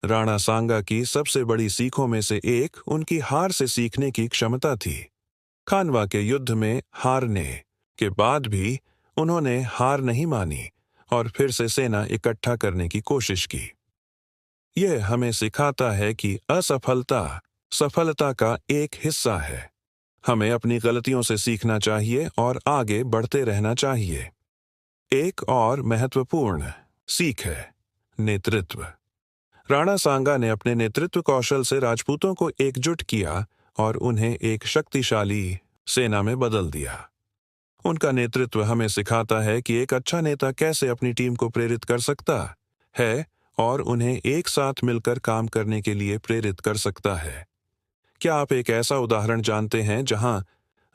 राणा सांगा की सबसे बड़ी सीखों में से एक उनकी हार से सीखने की क्षमता थी। खानवा के युद्ध में हारने के बाद भी उन्होंने हार नहीं मानी और फिर से सेना इकट्ठा करने की कोशिश की। यह हमें सिखाता है कि असफलता सफलता का एक हिस्सा है। हमें अपनी गलतियों से सीखना चाहिए और आगे बढ़ते रहना चाहिए। एक और महत्वपूर्ण सीख है नेतृत्व। राणा सांगा ने अपने नेतृत्व कौशल से राजपूतों को एकजुट किया और उन्हें एक शक्तिशाली सेना में बदल दिया। उनका नेतृत्व हमें सिखाता है कि एक अच्छा नेता कैसे अपनी टीम को प्रेरित कर सकता है और उन्हें एक साथ मिलकर काम करने के लिए प्रेरित कर सकता है। क्या आप एक ऐसा उदाहरण जानते हैं जहां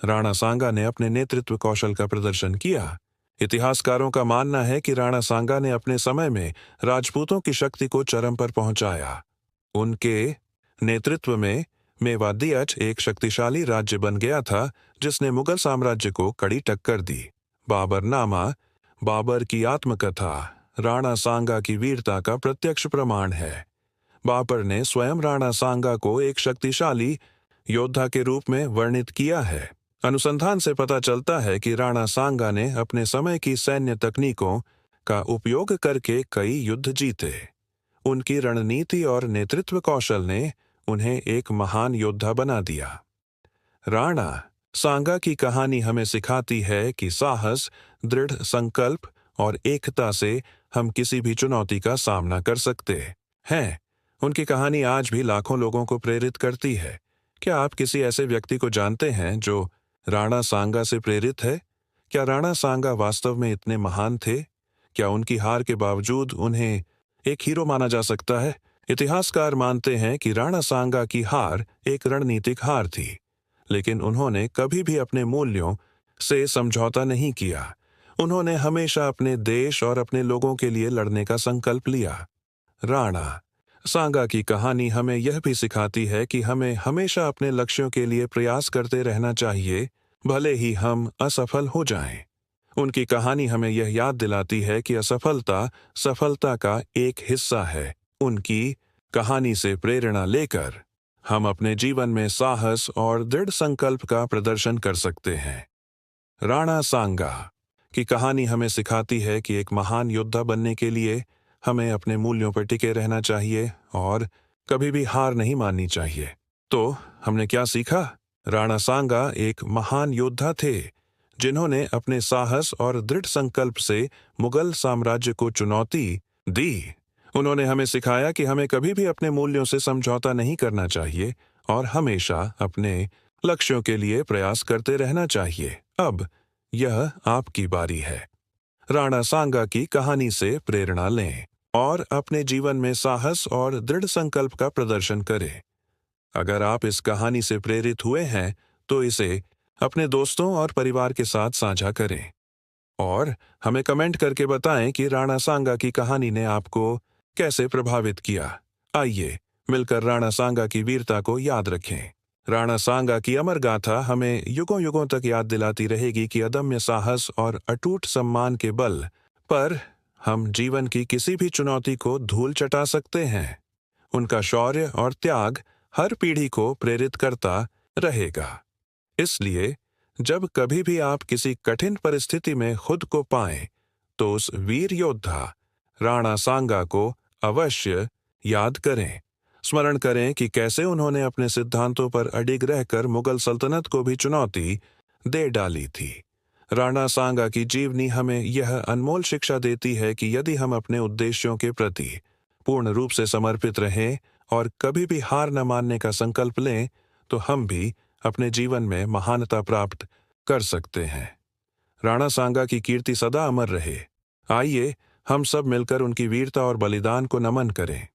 राणा सांगा ने अपने नेतृत्व कौशल का प्रदर्शन किया? इतिहासकारों का मानना है कि राणा सांगा ने अपने समय में राजपूतों की शक्ति को चरम पर पहुंचाया। उनके नेतृत्व में मेवादियच एक शक्तिशाली राज्य बन गया था जिसने मुगल साम्राज्य को कड़ी टक्कर दी। बाबरनामा, बाबर की आत्मकथा, राणा सांगा की वीरता का प्रत्यक्ष प्रमाण है। बाबर ने स्वयं राणा सांगा को एक शक्तिशाली योद्धा के रूप में वर्णित किया है। अनुसंधान से पता चलता है कि राणा सांगा ने अपने समय की सैन्य तकनीकों का उपयोग करके कई युद्ध जीते। उनकी रणनीति और नेतृत्व कौशल ने उन्हें एक महान योद्धा बना दिया। राणा सांगा की कहानी हमें सिखाती है कि साहस, दृढ़ संकल्प और एकता से हम किसी भी चुनौती का सामना कर सकते हैं। उनकी कहानी आज भी लाखों लोगों को प्रेरित करती है। क्या आप किसी ऐसे व्यक्ति को जानते हैं जो राणा सांगा से प्रेरित है? क्या राणा सांगा वास्तव में इतने महान थे? क्या उनकी हार के बावजूद उन्हें एक हीरो माना जा सकता है? इतिहासकार मानते हैं कि राणा सांगा की हार एक रणनीतिक हार थी, लेकिन उन्होंने कभी भी अपने मूल्यों से समझौता नहीं किया। उन्होंने हमेशा अपने देश और अपने लोगों के लिए लड़ने का संकल्प लिया। राणा सांगा की कहानी हमें यह भी सिखाती है कि हमें हमेशा अपने लक्ष्यों के लिए प्रयास करते रहना चाहिए, भले ही हम असफल हो जाएं। उनकी कहानी हमें यह याद दिलाती है कि असफलता सफलता का एक हिस्सा है। उनकी कहानी से प्रेरणा लेकर हम अपने जीवन में साहस और दृढ़ संकल्प का प्रदर्शन कर सकते हैं। राणा सांगा की कहानी हमें सिखाती है कि एक महान योद्धा बनने के लिए हमें अपने मूल्यों पर टिके रहना चाहिए और कभी भी हार नहीं माननी चाहिए। तो हमने क्या सीखा? राणा सांगा एक महान योद्धा थे जिन्होंने अपने साहस और दृढ़ संकल्प से मुगल साम्राज्य को चुनौती दी। उन्होंने हमें सिखाया कि हमें कभी भी अपने मूल्यों से समझौता नहीं करना चाहिए और हमेशा अपने लक्ष्यों के लिए प्रयास करते रहना चाहिए। अब यह आपकी बारी है। राणा सांगा की कहानी से प्रेरणा लें और अपने जीवन में साहस और दृढ़ संकल्प का प्रदर्शन करें। अगर आप इस कहानी से प्रेरित हुए हैं तो इसे अपने दोस्तों और परिवार के साथ साझा करें और हमें कमेंट करके बताएं कि राणा सांगा की कहानी ने आपको कैसे प्रभावित किया। आइए मिलकर राणा सांगा की वीरता को याद रखें। राणा सांगा की अमर गाथा हमें युगों युगों तक याद दिलाती रहेगी कि अदम्य साहस और अटूट सम्मान के बल पर हम जीवन की किसी भी चुनौती को धूल चटा सकते हैं। उनका शौर्य और त्याग हर पीढ़ी को प्रेरित करता रहेगा। इसलिए जब कभी भी आप किसी कठिन परिस्थिति में खुद को पाएं, तो उस वीर योद्धा राणा सांगा को अवश्य याद करें। स्मरण करें कि कैसे उन्होंने अपने सिद्धांतों पर अडिग रहकर मुगल सल्तनत को भी चुनौती दे डाली थी। राणा सांगा की जीवनी हमें यह अनमोल शिक्षा देती है कि यदि हम अपने उद्देश्यों के प्रति पूर्ण रूप से समर्पित रहें और कभी भी हार न मानने का संकल्प लें, तो हम भी अपने जीवन में महानता प्राप्त कर सकते हैं। राणा सांगा की कीर्ति सदा अमर रहे। आइए हम सब मिलकर उनकी वीरता और बलिदान को नमन करें।